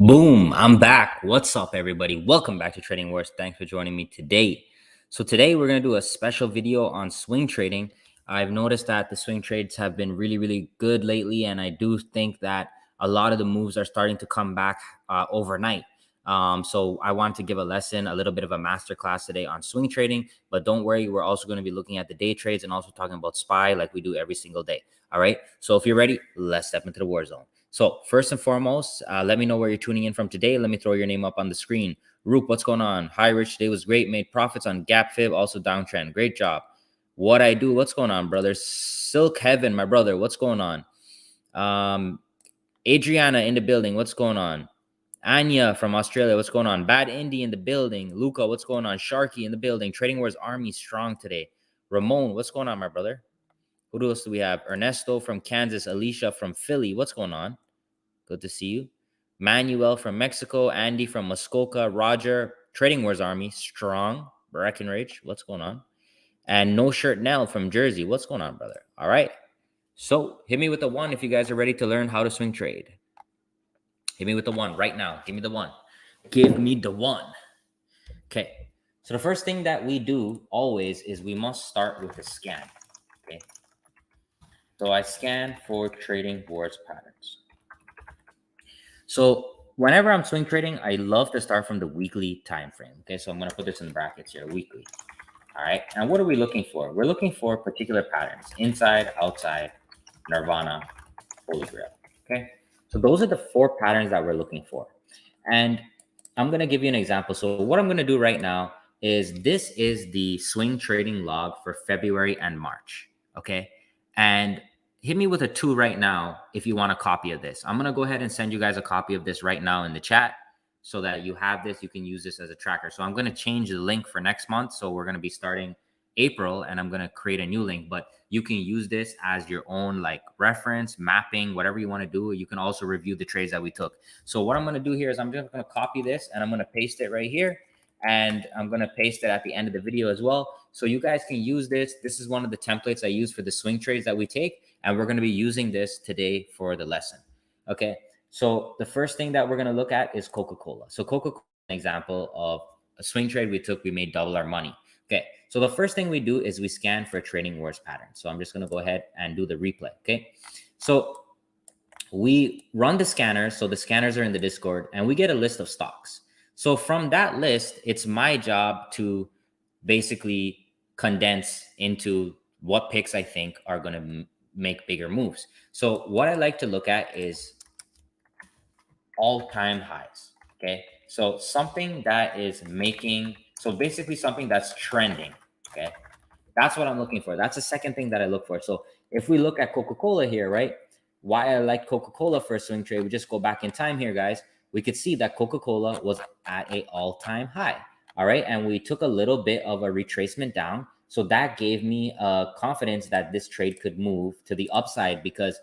Boom, I'm back. What's up, everybody? Welcome back to Trading Wars. Thanks for joining me today. So today we're going to do a special video on swing trading. I've noticed that the swing trades have been really good lately, and I do think that a lot of the moves are starting to come back overnight. So I want to give a lesson, a little bit of a masterclass today on swing trading, but don't worry, we're also going to be looking at the day trades and also talking about SPY like we do every single day. All right. So if you're ready, let's step into the war zone. So first and foremost, let me know where you're tuning in from today. Let me throw your name up on the screen. Roop, what's going on? Hi, Rich. Today was great. Made profits on Gap Fib, also downtrend. Great job. What I do, what's going on, brother? Silk Heaven, my brother, what's going on? Adriana in the building, what's going on? Anya from Australia, what's going on? Bad Indy in the building. Luca, what's going on? Sharky in the building. Trading Wars Army strong today. Ramon, what's going on, my brother? Who else do we have? Ernesto from Kansas. Alicia from Philly. What's going on? Good to see you. Manuel from Mexico. Andy from Muskoka. Roger, Trading Wars Army, strong. Breckenridge, what's going on? And No Shirt Nell from Jersey. What's going on, brother? All right. So hit me with the one if you guys are ready to learn how to swing trade. Hit me with the one right now. Give me the one. Give me the one. Okay. So the first thing that we do always is we must start with a scan. Okay. So I scan for Trading Wars patterns. So whenever I'm swing trading, I love to start from the weekly time frame. Okay, so I'm going to put this in brackets here, weekly. All right, and what are we looking for? We're looking for particular patterns: inside, outside, nirvana, holy grail. Okay, so those are the four patterns that we're looking for. And I'm going to give you an example. So what I'm going to do right now is this is the swing trading log for February and March. Okay, and hit me with a 2 right now if you want a copy of this. I'm going to go ahead and send you guys a copy of this right now in the chat so that you have this. You can use this as a tracker. So I'm going to change the link for next month. So we're going to be starting April and I'm going to create a new link, but you can use this as your own like reference, mapping, whatever you want to do. You can also review the trades that we took. So what I'm going to do here is I'm just going to copy this and I'm going to paste it right here. And I'm going to paste it at the end of the video as well. So you guys can use this. This is one of the templates I use for the swing trades that we take. And we're going to be using this today for the lesson. Okay. So the first thing that we're going to look at is Coca-Cola. So Coca-Cola is an example of a swing trade we took. We made double our money. Okay. So the first thing we do is we scan for Trading Wars pattern. So I'm just going to go ahead and do the replay. Okay. So we run the scanners. So the scanners are in the Discord and we get a list of stocks. So from that list, it's my job to basically condense into what picks I think are going to make bigger moves. So what I like to look at is all-time highs. Okay. So something that is making, so basically something that's trending. Okay. That's what I'm looking for. That's the second thing that I look for. So if we look at Coca-Cola here, right? Why I like Coca-Cola for a swing trade, we just go back in time here, guys. We could see that Coca-Cola was at an all-time high. All right. And we took a little bit of a retracement down. So that gave me confidence that this trade could move to the upside because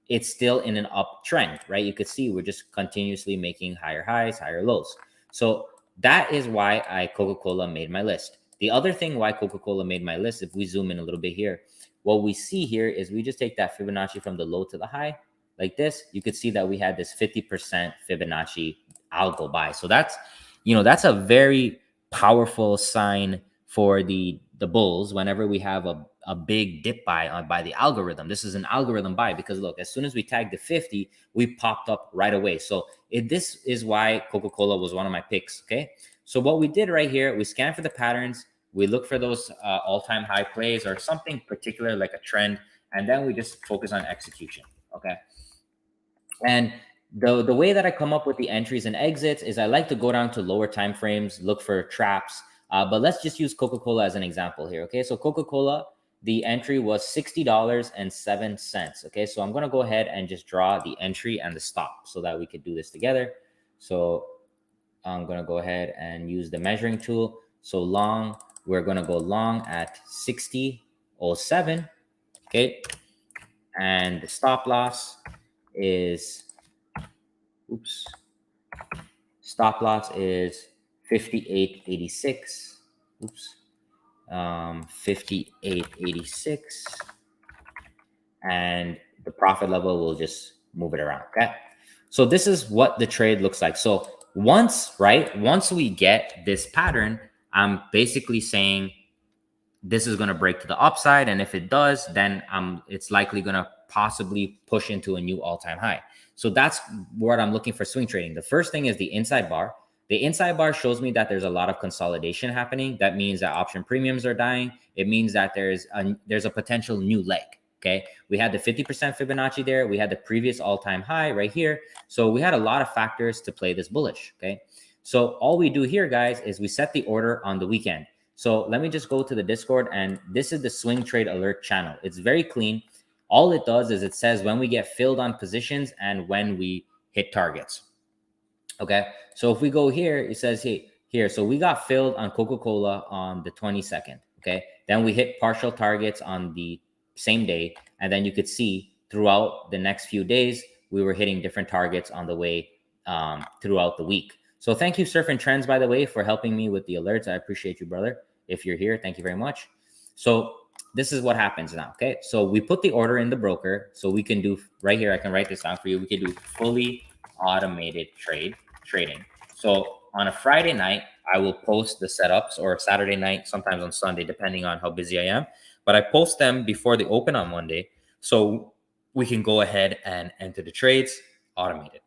it's still in an uptrend, right? You could see we're just continuously making higher highs, higher lows. So that is why Coca-Cola made my list. The other thing why Coca-Cola made my list, if we zoom in a little bit here, what we see here is we just take that Fibonacci from the low to the high like this. You could see that we had this 50% Fibonacci algo buy. So that's, that's a very powerful sign for the bulls whenever we have a big dip buy by the algorithm. This is an algorithm buy because look, as soon as we tagged the 50, we popped up right away. So this is why Coca-Cola was one of my picks. Okay. So what we did right here, we scanned for the patterns. We look for those all-time high plays or something particular like a trend. And then we just focus on execution. Okay. And the way that I come up with the entries and exits is I like to go down to lower time frames, look for traps. But let's just use Coca-Cola as an example here. Okay. So Coca-Cola, the entry was $60.07. Okay. So I'm going to go ahead and just draw the entry and the stop so that we could do this together. So I'm going to go ahead and use the measuring tool. So long, we're going to go long at 60.07. Okay. And the stop loss is, stop loss is 58.86. 58.86. And the profit level will just move it around. Okay. So this is what the trade looks like. So once we get this pattern, I'm basically saying this is going to break to the upside, and if it does, then it's likely going to possibly push into a new all-time high. So that's what I'm looking for swing trading. The first thing is the inside bar. The inside bar shows me that there's a lot of consolidation happening. That means that option premiums are dying. It means that there's a potential new leg. Okay, we had the 50% Fibonacci there. We had the previous all-time high right here. So we had a lot of factors to play this bullish. Okay, so all we do here, guys, is we set the order on the weekend. So let me just go to the Discord, and this is the swing trade alert channel. It's very clean. All it does is it says when we get filled on positions and when we hit targets. Okay, so if we go here, it says here. So we got filled on Coca-Cola on the 22nd. Okay, then we hit partial targets on the same day, and then you could see throughout the next few days we were hitting different targets on the way throughout the week. So thank you, Surf and Trends, by the way, for helping me with the alerts. I appreciate you, brother. If you're here, thank you very much. So this is what happens now. Okay, so we put the order in the broker, so we can do right here. I can write this down for you. We can do fully automated trading. So on a Friday night, I will post the setups, or Saturday night, sometimes on Sunday, depending on how busy I am. But I post them before they open on Monday, so we can go ahead and enter the trades automated.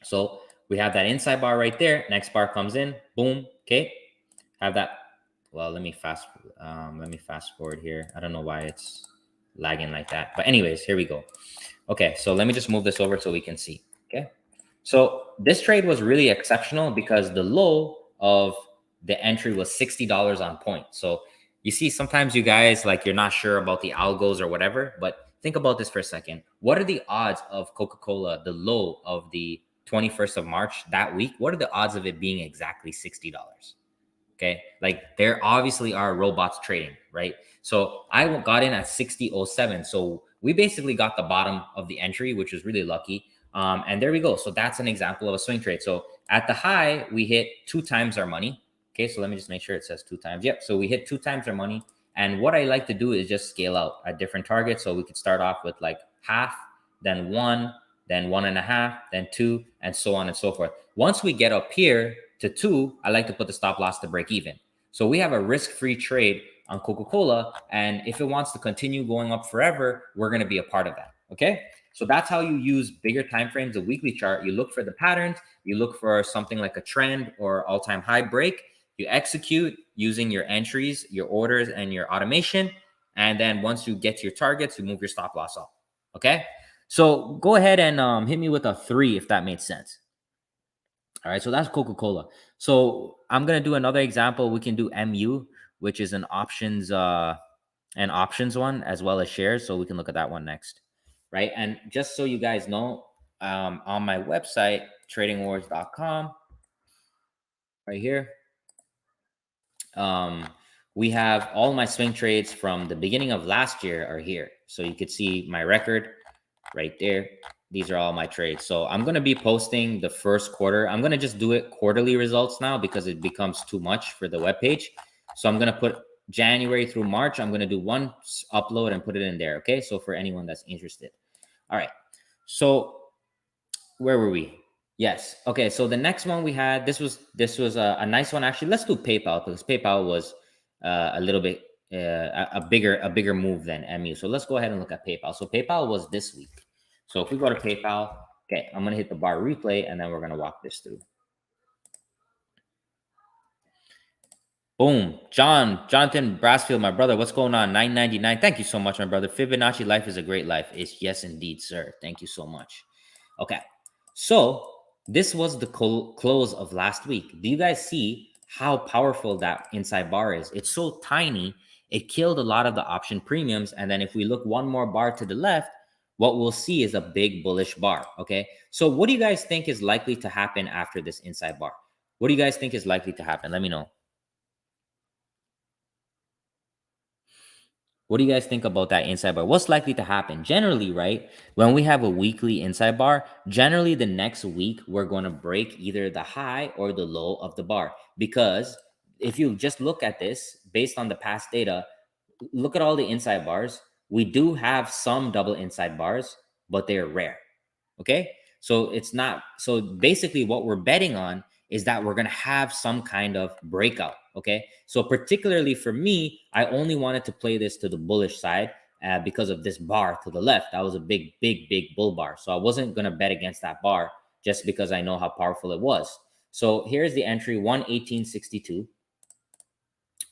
So we have that inside bar right there. Next bar comes in, boom. Okay, have that. Well, let me fast forward here. I don't know why it's lagging like that, but anyways, here we go. Okay, so let me just move this over so we can see. Okay, so this trade was really exceptional because the low of the entry was $60 on point. So you see, sometimes you guys, like, you're not sure about the algos or whatever, but think about this for a second. What are the odds of Coca-Cola, the low of the 21st of March that week? What are the odds of it being exactly $60? Okay, like, there obviously are robots trading, right? So I got in at 60.07. So we basically got the bottom of the entry, which was really lucky. And there we go. So that's an example of a swing trade. So at the high, we hit 2 times our money. Okay, so let me just make sure it says 2 times. Yep, so we hit 2 times our money. And what I like to do is just scale out at different targets. So we could start off with like half, then 1, then 1.5, then 2, and so on and so forth. Once we get up here to 2, I like to put the stop loss to break even. So we have a risk-free trade on Coca-Cola, and if it wants to continue going up forever, we're going to be a part of that. Okay, so that's how you use bigger time frames, a weekly chart. You look for the patterns, you look for something like a trend or all-time high break, you execute using your entries, your orders, and your automation, and then once you get to your targets, you move your stop loss up. Okay, so go ahead and hit me with a 3 if that made sense. All right, so that's Coca-Cola. So I'm gonna do another example. We can do MU, which is an options one, as well as shares. So we can look at that one next, right? And just so you guys know, on my website, tradingwars.com, right here, we have all my swing trades from the beginning of last year are here. So you could see my record right there. These are all my trades. So I'm going to be posting the first quarter. I'm going to just do it quarterly results now because it becomes too much for the webpage. So I'm going to put January through March. I'm going to do one upload and put it in there. Okay, so for anyone that's interested. All right, so where were we? Yes. Okay, so the next one we had, this was a nice one. Actually, let's do PayPal, because PayPal was a little bit a bigger move than MU. So let's go ahead and look at PayPal. So PayPal was this week. So if we go to PayPal, okay, I'm going to hit the bar replay, and then we're going to walk this through. Boom. Jonathan Brasfield, my brother, what's going on? $9.99. Thank you so much, my brother. Fibonacci life is a great life. It's yes, indeed, sir. Thank you so much. Okay, so this was the close of last week. Do you guys see how powerful that inside bar is? It's so tiny. It killed a lot of the option premiums. And then if we look one more bar to the left, what we'll see is a big bullish bar. Okay, so what do you guys think is likely to happen after this inside bar? What do you guys think is likely to happen? Let me know. What do you guys think about that inside bar? What's likely to happen? Generally, right, when we have a weekly inside bar, generally the next week we're going to break either the high or the low of the bar. Because if you just look at this based on the past data, look at all the inside bars. We do have some double inside bars, but they're rare. Okay, So it's not, so basically what we're betting on is that we're going to have some kind of breakout. Okay. So particularly for me, I only wanted to play this to the bullish side because of this bar to the left. That was a big, big, big bull bar. So I wasn't going to bet against that bar just because I know how powerful it was. So here's the entry 118.62,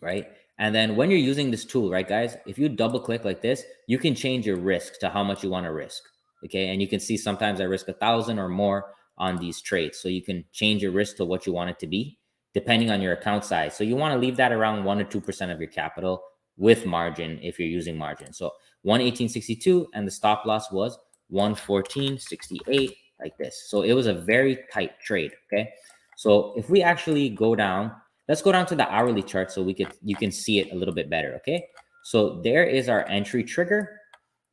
right? And then when you're using this tool, right, guys, if you double click like this, you can change your risk to how much you want to risk. Okay. And you can see sometimes I risk 1,000 or more on these trades. So you can change your risk to what you want it to be depending on your account size. So you want to leave that around 1 or 2% of your capital with margin if you're using margin. So 118.62 and the stop loss was 114.68 like this. So it was a very tight trade. Okay. So if we actually go down, let's go down to the hourly chart so you can see it a little bit better. Okay. So there is our entry trigger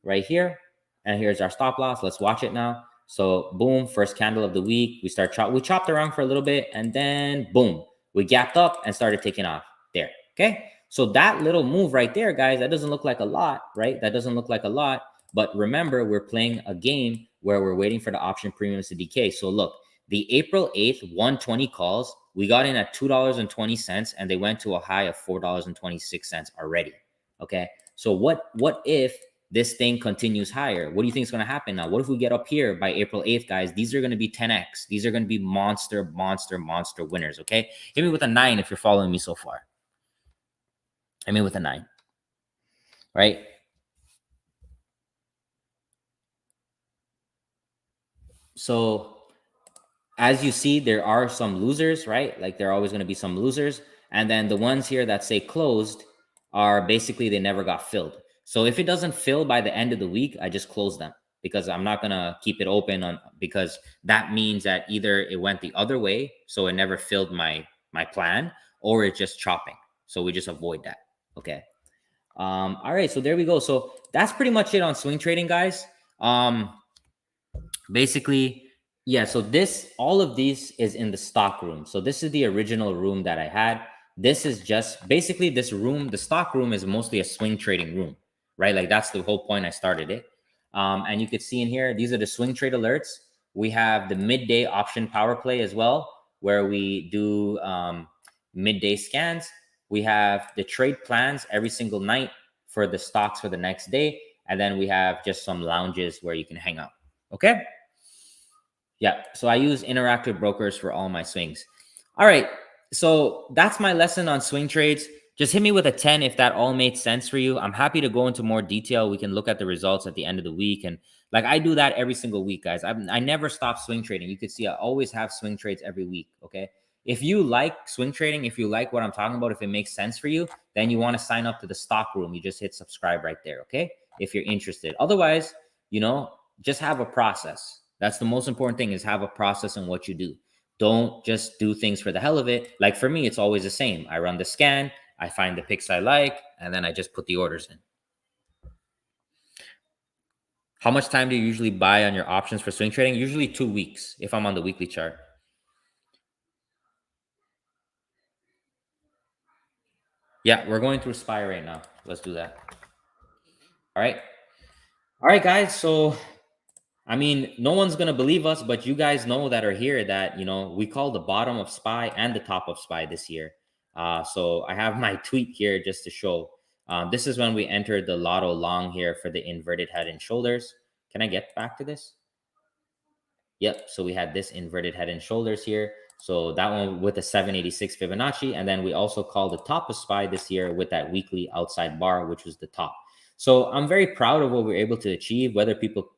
right here. And here's our stop loss. Let's watch it now. So boom, first candle of the week. We chopped around for a little bit and then boom, we gapped up and started taking off there. Okay. So that little move right there, guys, that doesn't look like a lot, right? That doesn't look like a lot. But remember, we're playing a game where we're waiting for the option premiums to decay. So look, the April 8th 120 calls, we got in at $2.20 and they went to a high of $4.26 already. Okay. So what if this thing continues higher? What do you think is going to happen now? What if we get up here by April 8th, guys? These are going to be 10x. These are going to be monster winners. Okay. Hit me with a 9 if you're following me so far. I mean with a 9, right? So as you see, there are some losers, right? Like there are always going to be some losers. And then the ones here that say closed are basically they never got filled. So if it doesn't fill by the end of the week, I just close them because I'm not going to keep it open on, because that means that either it went the other way, so it never filled my plan, or it's just chopping. So we just avoid that. Okay. All right. So there we go. So that's pretty much it on swing trading, guys. Basically, yeah, so all of these is in the stock room. So this is the original room that I had. This is just basically this room. The stock room is mostly a swing trading room, right? Like that's the whole point I started it. And you could see in here, these are the swing trade alerts. We have the midday option power play as well, where we do midday scans. We have the trade plans every single night for the stocks for the next day. And then we have just some lounges where you can hang out. Okay. Yeah. So I use interactive brokers for all my swings. All right. So that's my lesson on swing trades. Just hit me with a 10 if that all made sense for you. I'm happy to go into more detail. We can look at the results at the end of the week. And like I do that every single week, guys. I never stop swing trading. You could see I always have swing trades every week. Okay. If you like swing trading, if you like what I'm talking about, if it makes sense for you, then you want to sign up to the stock room. You just hit subscribe right there. Okay. If you're interested. Otherwise, just have a process. That's the most important thing, is have a process in what you do. Don't just do things for the hell of it. Like for me, it's always the same. I run the scan, I find the picks I like, and then I just put the orders in. How much time do you usually buy on your options for swing trading? Usually 2 weeks if I'm on the weekly chart. Yeah, we're going through SPY right now. Let's do that. All right. All right, guys. So I mean, no one's going to believe us, but you guys know that are here that, we call the bottom of SPY and the top of SPY this year. So I have my tweet here just to show. This is when we entered the lotto long here for the inverted head and shoulders. Can I get back to this? Yep. So we had this inverted head and shoulders here. So that one with the 786 Fibonacci. And then we also called the top of SPY this year with that weekly outside bar, which was the top. So I'm very proud of what we're able to achieve, whether people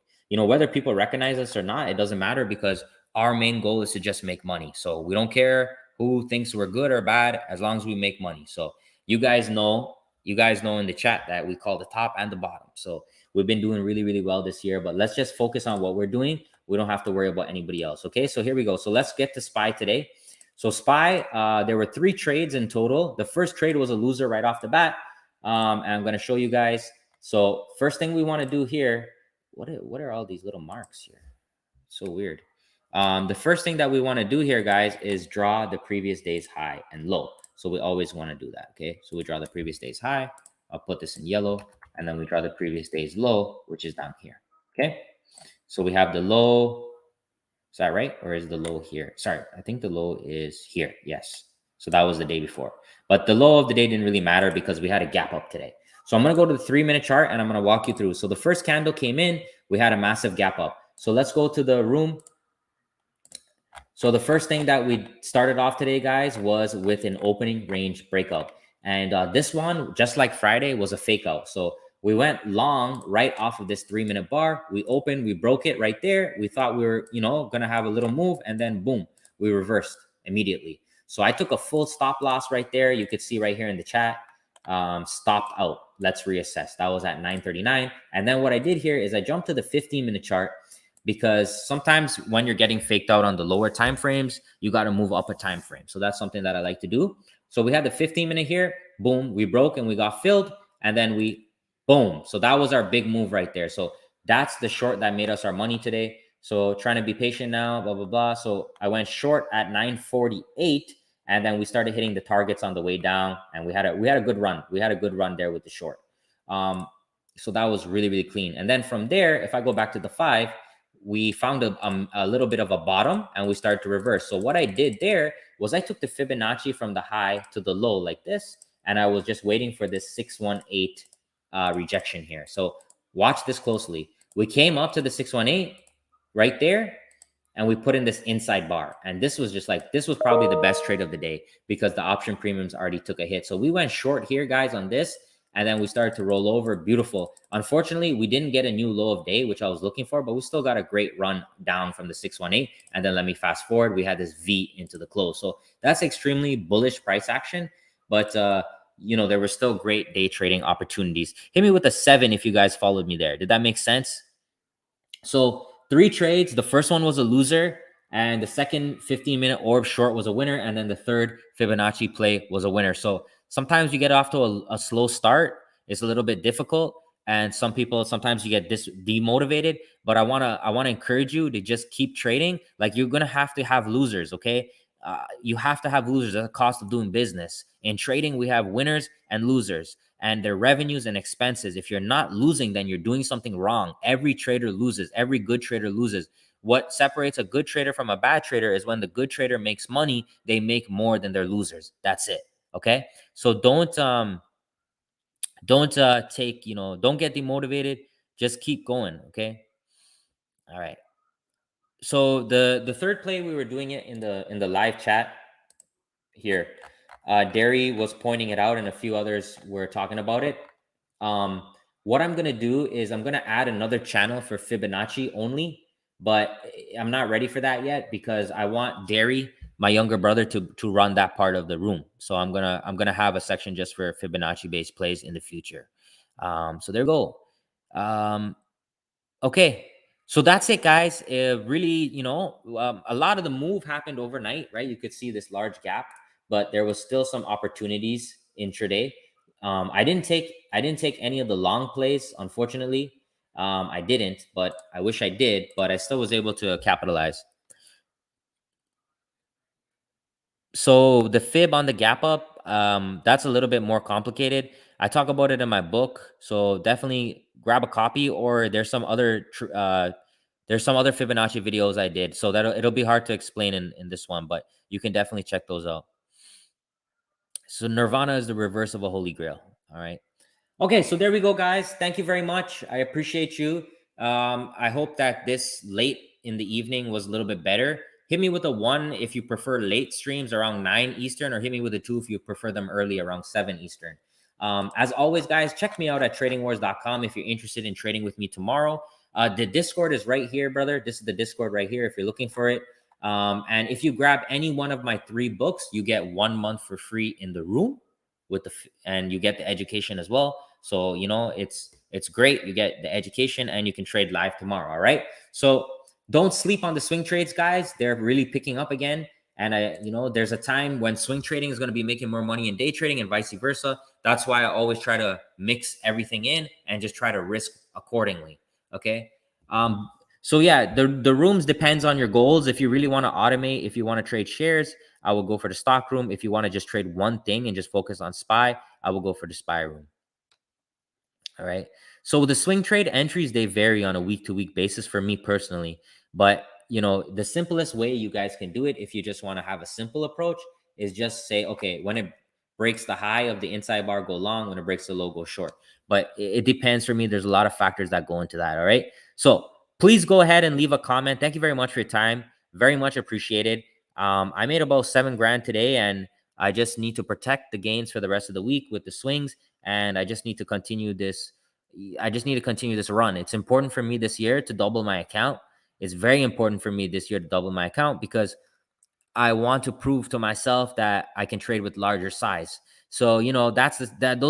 recognize us or not, it doesn't matter, because our main goal is to just make money. So we don't care who thinks we're good or bad, as long as we make money. So you guys know in the chat that we call the top and the bottom. So we've been doing really, really well this year, but let's just focus on what we're doing. We don't have to worry about anybody else. Okay, so here we go. So let's get to SPY today. So SPY, there were 3 trades in total. The first trade was a loser right off the bat. And I'm going to show you guys. So first thing we want to do here, what are all these little marks here? So weird. The first thing that we want to do here, guys, is draw the previous day's high and low. So we always want to do that. Okay, so we draw the previous day's high. I'll put this in yellow, and then we draw the previous day's low, which is down here. Okay. So we have the low, Is that right? Or is the low here? Sorry, I think the low is here. Yes. So that was the day before. But the low of the day didn't really matter because we had a gap up today. So I'm going to go to the 3-minute chart and I'm going to walk you through. So the first candle came in, we had a massive gap up. So let's go to the room. So the first thing that we started off today, guys, was with an opening range breakout. And this one, just like Friday, was a fake out. So we went long right off of this 3-minute bar. We opened, we broke it right there. We thought we were, going to have a little move, and then boom, we reversed immediately. So I took a full stop loss right there. You could see right here in the chat, stopped out. Let's reassess. That was at 9:39. And then what I did here is I jumped to the 15-minute chart, because sometimes when you're getting faked out on the lower time frames, you got to move up a time frame. So that's something that I like to do. So we had the 15-minute here, boom, we broke and we got filled, and then we boom. So that was our big move right there. So that's the short that made us our money today. So trying to be patient now, blah blah blah. So I went short at 9:48, and then we started hitting the targets on the way down, and we had a good run. We had a good run there with the short. So that was really, really clean. And then from there, if I go back to the 5, we found a little bit of a bottom and we started to reverse. So what I did there was I took the Fibonacci from the high to the low like this, and I was just waiting for this 618 rejection here. So watch this closely. We came up to the 618 right there, and we put in this inside bar. And this was this was probably the best trade of the day because the option premiums already took a hit. So we went short here, guys, on this, and then we started to roll over. Beautiful. Unfortunately, we didn't get a new low of day, which I was looking for, but we still got a great run down from the 618. And then let me fast forward. We had this V into the close. So that's extremely bullish price action. But, there were still great day trading opportunities. Hit me with a 7 if you guys followed me there. Did that make sense? So 3 trades. The first one was a loser, and the second 15-minute orb short was a winner, and then the third Fibonacci play was a winner. So sometimes you get off to a slow start. It's a little bit difficult, and sometimes you get demotivated. But I wanna encourage you to just keep trading. Like, you're gonna have to have losers, okay? You have to have losers at the cost of doing business. In trading, we have winners and losers, and their revenues and expenses. If you're not losing, then you're doing something wrong. Every trader loses. Every good trader loses. What separates a good trader from a bad trader is when the good trader makes money, they make more than their losers. That's it. Okay. So don't don't get demotivated. Just keep going. Okay. All right. So the third play, we were doing it in the live chat here. Derry was pointing it out, and a few others were talking about it. What I'm gonna do is I'm gonna add another channel for Fibonacci only, but I'm not ready for that yet because I want Derry, my younger brother, to run that part of the room. So I'm gonna have a section just for Fibonacci based plays in the future. So there we go. Okay. So that's it, guys. Really, a lot of the move happened overnight, right? You could see this large gap, but there was still some opportunities intraday. I didn't take any of the long plays, unfortunately. I didn't, but I wish I did, but I still was able to capitalize. So the fib on the gap up, that's a little bit more complicated. I talk about it in my book, so definitely grab a copy. Or there's some other Fibonacci videos I did, so it'll be hard to explain in this one, but you can definitely check those out. So Nirvana is the reverse of a holy grail. All right. Okay, so there we go, guys. Thank you very much. I appreciate you. I hope that this late in the evening was a little bit better. Hit me with a 1 if you prefer late streams around 9 Eastern, or hit me with a 2 if you prefer them early around 7 Eastern. As always, guys, check me out at tradingwars.com if you're interested in trading with me tomorrow. The Discord is right here, brother. This is the Discord right here if you're looking for it. And if you grab any one of my 3 books, you get 1 month for free in the room and you get the education as well. So it's great. You get the education and you can trade live tomorrow. All right. So don't sleep on the swing trades, guys. They're really picking up again. And there's a time when swing trading is going to be making more money in day trading and vice versa. That's why I always try to mix everything in and just try to risk accordingly. Okay. So yeah, the rooms depends on your goals. If you really want to automate, if you want to trade shares, I will go for the stock room. If you want to just trade one thing and just focus on SPY, I will go for the SPY room. All right. So the swing trade entries, they vary on a week-to-week basis for me personally. But you know, the simplest way you guys can do it, if you just want to have a simple approach, is just say, okay, when it breaks the high of the inside bar, go long. When it breaks the low, go short. But it depends for me. There's a lot of factors that go into that. All right. So please go ahead and leave a comment. Thank you very much for your time. Very much appreciated. I made about $7 grand today, and I just need to protect the gains for the rest of the week with the swings. And I just need to continue this. I just need to continue this run. It's important for me this year to double my account. It's very important for me this year to double my account because I want to prove to myself that I can trade with larger size. So, you know, those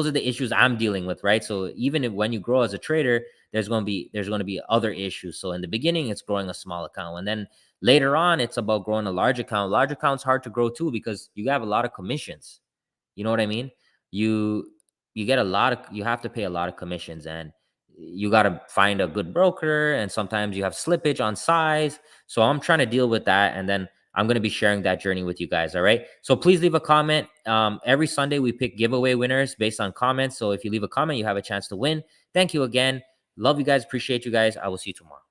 are the issues I'm dealing with, right? So even when you grow as a trader, there's going to be other issues. So in the beginning, it's growing a small account, and then later on, it's about growing a large account. Large account's hard to grow too because you have a lot of commissions. You know what I mean? You you have to pay a lot of commissions, and you got to find a good broker, and sometimes you have slippage on size. So I'm trying to deal with that, and then I'm going to be sharing that journey with you guys. All right. So please leave a comment. Every Sunday we pick giveaway winners based on comments. So if you leave a comment, you have a chance to win. Thank you again. Love you guys. Appreciate you guys. I will see you tomorrow.